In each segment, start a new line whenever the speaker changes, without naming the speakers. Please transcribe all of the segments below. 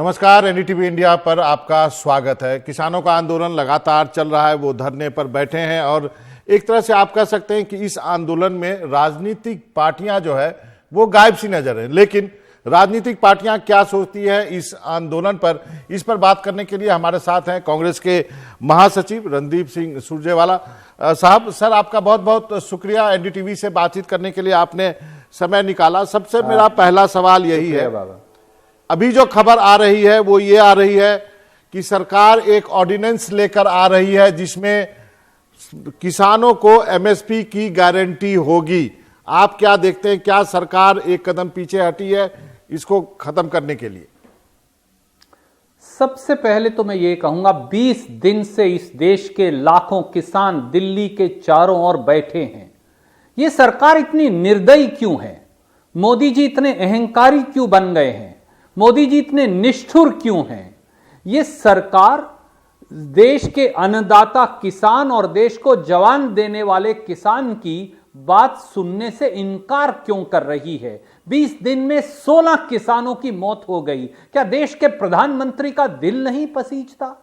नमस्कार, NDTV India पर आपका स्वागत है। किसानों का आंदोलन लगातार चल रहा है, वो धरने पर बैठे हैं और एक तरह से आप कह सकते हैं कि इस आंदोलन में राजनीतिक पार्टियां जो है वो गायब सी नजर है। लेकिन राजनीतिक पार्टियां क्या सोचती है इस आंदोलन पर, इस पर बात करने के लिए हमारे साथ हैं कांग्रेस के महासचिव रणदीप सिंह सुरजेवाला साहब। सर, आपका बहुत बहुत शुक्रिया एनडीटीवी से बातचीत करने के लिए, आपने समय निकाला। सबसे मेरा पहला सवाल यही है, अभी जो खबर आ रही है वो ये आ रही है कि सरकार एक ऑर्डिनेंस लेकर आ रही है जिसमें किसानों को एमएसपी की गारंटी होगी। आप क्या देखते हैं, क्या सरकार एक कदम पीछे हटी है इसको खत्म करने के लिए?
सबसे पहले तो मैं ये कहूंगा, 20 दिन से इस देश के लाखों किसान दिल्ली के चारों ओर बैठे हैं। ये सरकार इतनी निर्दयी क्यों है? मोदी जी इतने अहंकारी क्यों बन गए हैं? मोदी जी इतने निष्ठुर क्यों हैं? ये सरकार देश के अन्नदाता किसान और देश को जवान देने वाले किसान की बात सुनने से इनकार क्यों कर रही है? 20 दिन में 16 किसानों की मौत हो गई। क्या देश के प्रधानमंत्री का दिल नहीं पसीजता?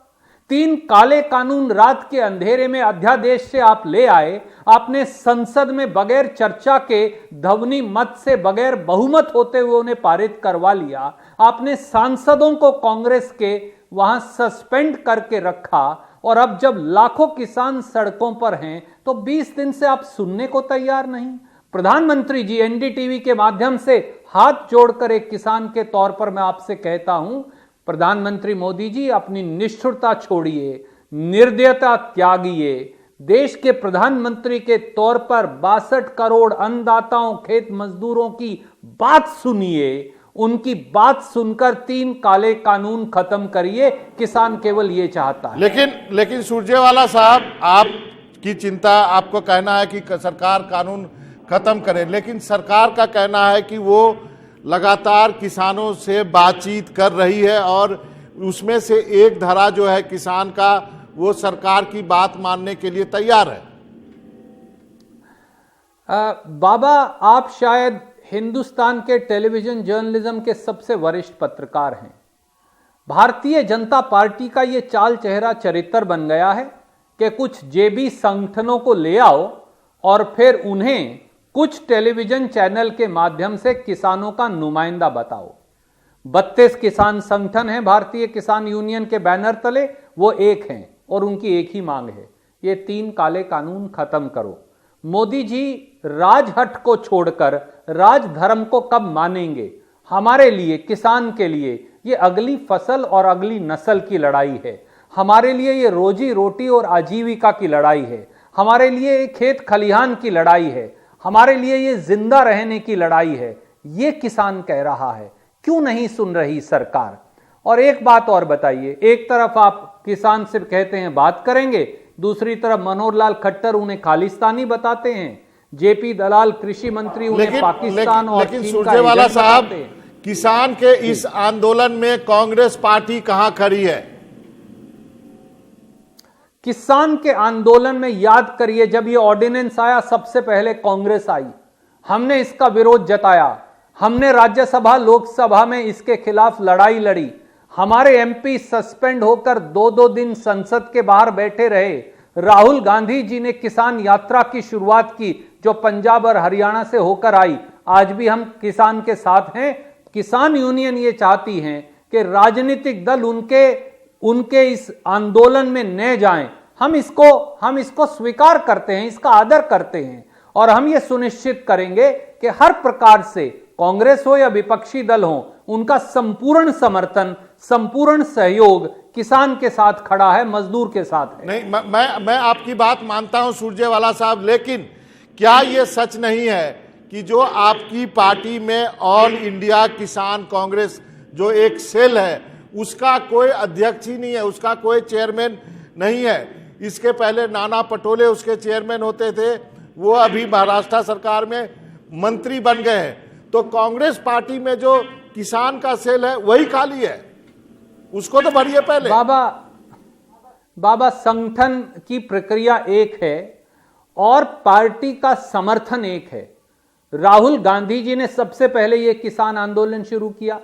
3 काले कानून रात के अंधेरे में अध्यादेश से आप ले आए। आपने संसद में बगैर चर्चा के ध्वनि मत से, बगैर बहुमत होते हुए उन्हें पारित करवा लिया। आपने सांसदों को कांग्रेस के वहां सस्पेंड करके रखा और अब जब लाखों किसान सड़कों पर हैं तो 20 दिन से आप सुनने को तैयार नहीं। प्रधानमंत्री जी, एनडीटीवी के माध्यम से हाथ जोड़कर एक किसान के तौर पर मैं आपसे कहता हूं, प्रधानमंत्री मोदी जी, अपनी निष्ठुरता छोड़िए, निर्दयता त्यागिए। देश के प्रधानमंत्री के तौर पर 62 करोड़ अन्नदाताओं, खेत मजदूरों की बात सुनिए। उनकी बात सुनकर 3 काले कानून खत्म करिए। किसान केवल ये चाहता है।
लेकिन सुरजेवाला साहब, आपकी चिंता, आपको कहना है कि सरकार कानून खत्म करे, लेकिन सरकार का कहना है कि वो लगातार किसानों से बातचीत कर रही है और उसमें से एक धारा जो है किसान का, वो सरकार की बात मानने के लिए तैयार है।
बाबा, आप शायद हिंदुस्तान के टेलीविजन जर्नलिज्म के सबसे वरिष्ठ पत्रकार हैं। भारतीय जनता पार्टी का यह चाल चेहरा चरित्र बन गया है कि कुछ जेबी संगठनों को ले आओ और फिर उन्हें कुछ टेलीविजन चैनल के माध्यम से किसानों का नुमाइंदा बताओ। 32 किसान संगठन हैं भारतीय किसान यूनियन के बैनर तले, वो एक हैं और उनकी एक ही मांग है, ये 3 काले कानून खत्म करो। मोदी जी राजहट को छोड़कर राजधर्म को कब मानेंगे? हमारे लिए, किसान के लिए ये अगली फसल और अगली नस्ल की लड़ाई है। हमारे लिए ये रोजी रोटी और आजीविका की लड़ाई है। हमारे लिए खेत खलिहान की लड़ाई है। हमारे लिए ये जिंदा रहने की लड़ाई है। ये किसान कह रहा है, क्यों नहीं सुन रही सरकार? और एक बात और बताइए, एक तरफ आप किसान से कहते हैं बात करेंगे, दूसरी तरफ मनोहर लाल खट्टर उन्हें खालिस्तानी बताते हैं। जेपी दलाल कृषि मंत्री उन्हें पाकिस्तान और चीन का
सुरजेवाला साहब, किसान के इस आंदोलन में कांग्रेस पार्टी कहां खड़ी है?
किसान के आंदोलन में याद करिए, जब यह ऑर्डिनेंस आया सबसे पहले कांग्रेस आई। हमने इसका विरोध जताया। हमने राज्यसभा लोकसभा में इसके खिलाफ लड़ाई लड़ी। हमारे एमपी सस्पेंड होकर 2-2 दिन संसद के बाहर बैठे रहे। राहुल गांधी जी ने किसान यात्रा की शुरुआत की जो पंजाब और हरियाणा से होकर आई। आज भी हम किसान के साथ हैं। किसान यूनियन ये चाहती हैं कि राजनीतिक दल उनके इस आंदोलन में न जाएं। हम इसको स्वीकार करते हैं, इसका आदर करते हैं और हम ये सुनिश्चित करेंगे कि हर प्रकार से कांग्रेस हो या विपक्षी दल हो, उनका संपूर्ण समर्थन, संपूर्ण सहयोग किसान के साथ खड़ा है, मजदूर के साथ है।
नहीं, मैं आपकी बात मानता हूं सुरजेवाला साहब, लेकिन क्या यह सच नहीं है कि जो आपकी पार्टी में ऑल इंडिया किसान कांग्रेस जो एक सेल है, उसका कोई अध्यक्ष ही नहीं है, उसका कोई चेयरमैन नहीं है? इसके पहले नाना पटोले उसके चेयरमैन होते थे, वो अभी महाराष्ट्र सरकार में मंत्री बन गए हैं। तो कांग्रेस पार्टी में जो किसान का सेल है वही खाली है, उसको तो भरिए पहले।
बाबा, संगठन की प्रक्रिया एक है और पार्टी का समर्थन एक है। राहुल गांधी जी ने सबसे पहले यह किसान आंदोलन शुरू किया।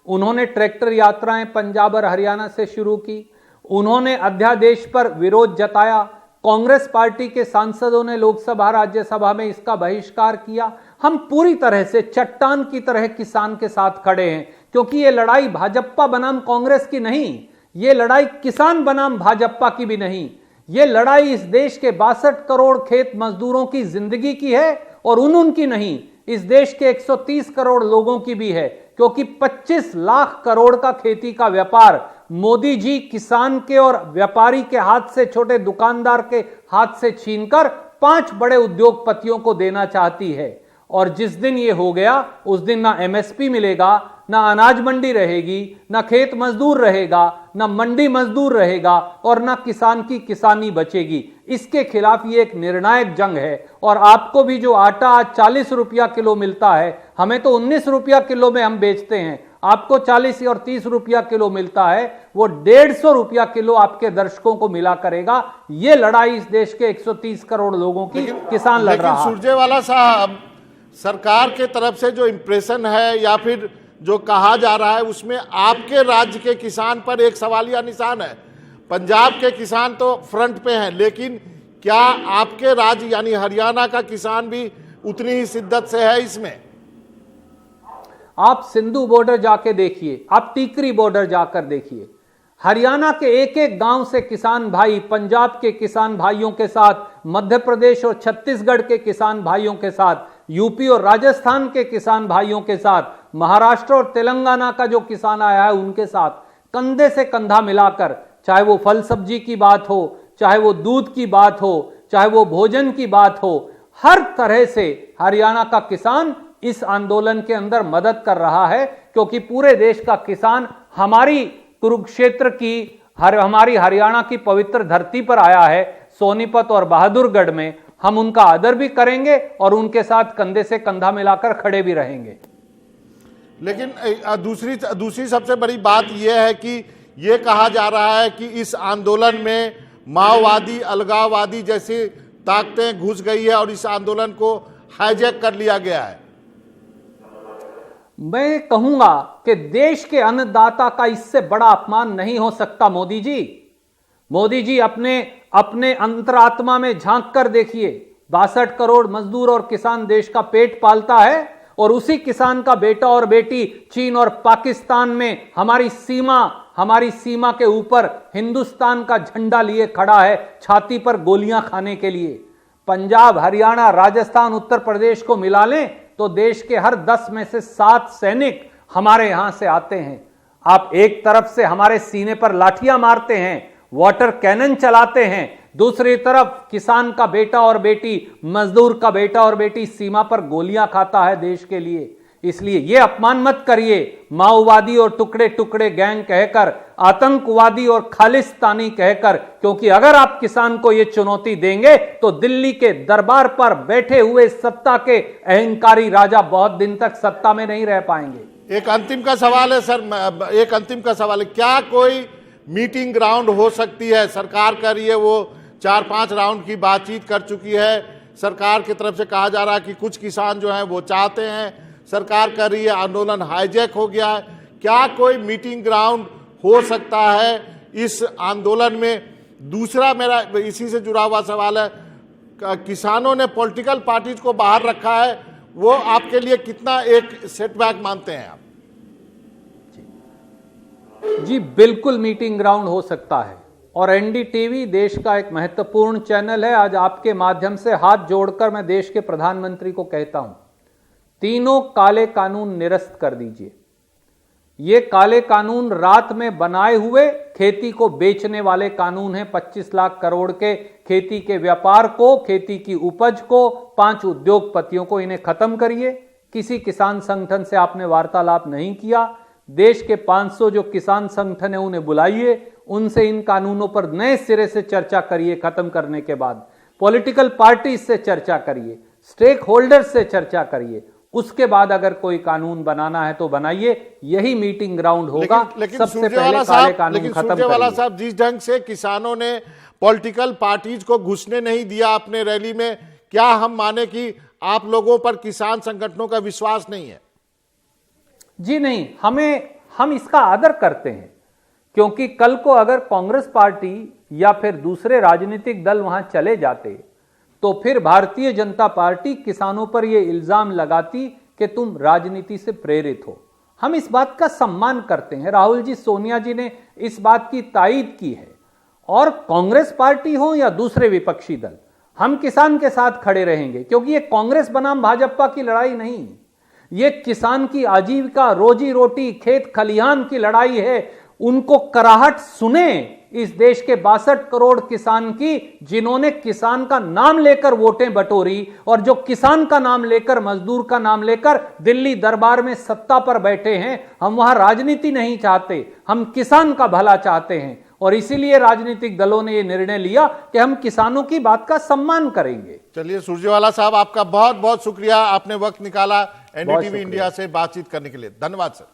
उन्होंने ट्रैक्टर यात्राएं पंजाब और हरियाणा से शुरू की, उन्होंने अध्यादेश पर विरोध जताया, कांग्रेस पार्टी के सांसदों ने लोकसभा राज्यसभा में इसका बहिष्कार किया। हम पूरी तरह से चट्टान की तरह किसान के साथ खड़े हैं, क्योंकि ये लड़ाई भाजपा बनाम कांग्रेस की नहीं, ये लड़ाई किसान बनाम भाजपा की भी नहीं, ये लड़ाई इस देश के 62 करोड़ खेत मजदूरों की जिंदगी की है और उनकी नहीं, इस देश के 130 करोड़ लोगों की भी है, क्योंकि 25 लाख करोड़ का खेती का व्यापार मोदी जी किसान के और व्यापारी के हाथ से, छोटे दुकानदार के हाथ से छीनकर 5 बड़े उद्योगपतियों को देना चाहती है। और जिस दिन ये हो गया उस दिन ना एमएसपी मिलेगा, ना अनाज मंडी रहेगी, ना खेत मजदूर रहेगा, ना मंडी मजदूर रहेगा और ना किसान की किसानी बचेगी। इसके खिलाफ ये एक निर्णायक जंग है। और आपको भी जो आटा आज 40 रुपया किलो मिलता है, हमें तो 19 रुपया किलो में हम बेचते हैं, आपको 40 और 30 रुपया किलो मिलता है, वो 150 रुपया किलो आपके दर्शकों को मिला करेगा। ये लड़ाई इस देश के 130 करोड़ लोगों की किसान लड़ रहा है।
सुरजेवाला साहब, सरकार के तरफ से जो इंप्रेशन है या फिर जो कहा जा रहा है उसमें आपके राज्य के किसान पर एक सवालिया निशान है। पंजाब के किसान तो फ्रंट पे हैं, लेकिन क्या आपके राज्य यानी हरियाणा का किसान भी उतनी ही शिद्दत से है इसमें?
आप सिंधु बॉर्डर जाके देखिए, आप टीकरी बॉर्डर जाकर देखिए, हरियाणा के एक एक गांव से किसान भाई पंजाब के किसान भाइयों के साथ, मध्य प्रदेश और छत्तीसगढ़ के किसान भाइयों के साथ, यूपी और राजस्थान के किसान भाइयों के साथ, महाराष्ट्र और तेलंगाना का जो किसान आया है उनके साथ कंधे से कंधा मिलाकर, चाहे वो फल सब्जी की बात हो, चाहे वो दूध की बात हो, चाहे वो भोजन की बात हो, हर तरह से हरियाणा का किसान इस आंदोलन के अंदर मदद कर रहा है। क्योंकि पूरे देश का किसान हमारी कुरुक्षेत्र की, हमारी हरियाणा की पवित्र धरती पर आया है, सोनीपत और बहादुरगढ़ में। हम उनका आदर भी करेंगे और उनके साथ कंधे से कंधा मिलाकर खड़े भी रहेंगे।
लेकिन दूसरी सबसे बड़ी बात यह है कि यह कहा जा रहा है कि इस आंदोलन में माओवादी, अलगाववादी जैसी ताकतें घुस गई है और इस आंदोलन को हाईजैक कर लिया गया है।
मैं कहूंगा कि देश के अन्नदाता का इससे बड़ा अपमान नहीं हो सकता। मोदी जी अपने अंतरात्मा में झांक कर देखिए, 62 करोड़ मजदूर और किसान देश का पेट पालता है और उसी किसान का बेटा और बेटी चीन और पाकिस्तान में हमारी सीमा के ऊपर हिंदुस्तान का झंडा लिए खड़ा है, छाती पर गोलियां खाने के लिए। पंजाब, हरियाणा, राजस्थान, उत्तर प्रदेश को मिला लें तो देश के हर 10 में से 7 सैनिक हमारे यहां से आते हैं। आप एक तरफ से हमारे सीने पर लाठियां मारते हैं, वाटर कैनन चलाते हैं, दूसरी तरफ किसान का बेटा और बेटी, मजदूर का बेटा और बेटी सीमा पर गोलियां खाता है देश के लिए। इसलिए यह अपमान मत करिए माओवादी और टुकड़े टुकड़े गैंग कहकर, आतंकवादी और खालिस्तानी कहकर, क्योंकि अगर आप किसान को यह चुनौती देंगे तो दिल्ली के दरबार पर बैठे हुए सत्ता के अहंकारी राजा बहुत दिन तक सत्ता में नहीं रह पाएंगे।
एक अंतिम का सवाल है सर, एक अंतिम का सवाल है, क्या कोई मीटिंग ग्राउंड हो सकती है? सरकार कर रही है, वो 4-5 राउंड की बातचीत कर चुकी है। सरकार की तरफ से कहा जा रहा है कि कुछ किसान जो हैं वो चाहते हैं, सरकार कर रही है, आंदोलन हाईजैक हो गया है। क्या कोई मीटिंग ग्राउंड हो सकता है इस आंदोलन में? दूसरा मेरा इसी से जुड़ा हुआ सवाल है, किसानों ने पॉलिटिकल पार्टीज को बाहर रखा है, वो आपके लिए कितना एक सेटबैक मानते हैं आप?
जी बिल्कुल मीटिंग ग्राउंड हो सकता है और एनडीटीवी देश का एक महत्वपूर्ण चैनल है। आज आपके माध्यम से हाथ जोड़कर मैं देश के प्रधानमंत्री को कहता हूं, तीनों काले कानून निरस्त कर दीजिए। ये काले कानून रात में बनाए हुए खेती को बेचने वाले कानून हैं। 25 लाख करोड़ के खेती के व्यापार को, खेती की उपज को, 5 उद्योगपतियों को, इन्हें खत्म करिए। किसी किसान संगठन से आपने वार्तालाप नहीं किया। देश के 500 जो किसान संगठन है उन्हें बुलाइए, उनसे इन कानूनों पर नए सिरे से चर्चा करिए। खत्म करने के बाद पॉलिटिकल पार्टी से चर्चा करिए, स्टेक होल्डर्स से चर्चा करिए, उसके बाद अगर कोई कानून बनाना है तो बनाइए। यही मीटिंग ग्राउंड होगा। सबसे पहले काले कानून खत्म करिए।
साहब, जिस ढंग से किसानों ने पॉलिटिकल पार्टीज को घुसने नहीं दिया अपने रैली में, क्या हम माने कि आप लोगों पर किसान संगठनों का विश्वास नहीं है?
जी नहीं, हम इसका आदर करते हैं, क्योंकि कल को अगर कांग्रेस पार्टी या फिर दूसरे राजनीतिक दल वहां चले जाते तो फिर भारतीय जनता पार्टी किसानों पर यह इल्जाम लगाती कि तुम राजनीति से प्रेरित हो। हम इस बात का सम्मान करते हैं। राहुल जी, सोनिया जी ने इस बात की तायीद की है, और कांग्रेस पार्टी हो या दूसरे विपक्षी दल, हम किसान के साथ खड़े रहेंगे, क्योंकि ये कांग्रेस बनाम भाजपा की लड़ाई नहीं, ये किसान की आजीविका, रोजी रोटी, खेत खलिहान की लड़ाई है। उनको कराहट सुने इस देश के 62 करोड़ किसान की, जिन्होंने किसान का नाम लेकर वोटें बटोरी, और जो किसान का नाम लेकर, मजदूर का नाम लेकर दिल्ली दरबार में सत्ता पर बैठे हैं। हम वहां राजनीति नहीं चाहते, हम किसान का भला चाहते हैं, और इसीलिए राजनीतिक दलों ने यह निर्णय लिया कि हम किसानों की बात का सम्मान करेंगे।
चलिए सुरजेवाला साहब, आपका बहुत बहुत शुक्रिया, आपने वक्त निकाला एनडीटीवी इंडिया से बातचीत करने के लिए। धन्यवाद सर।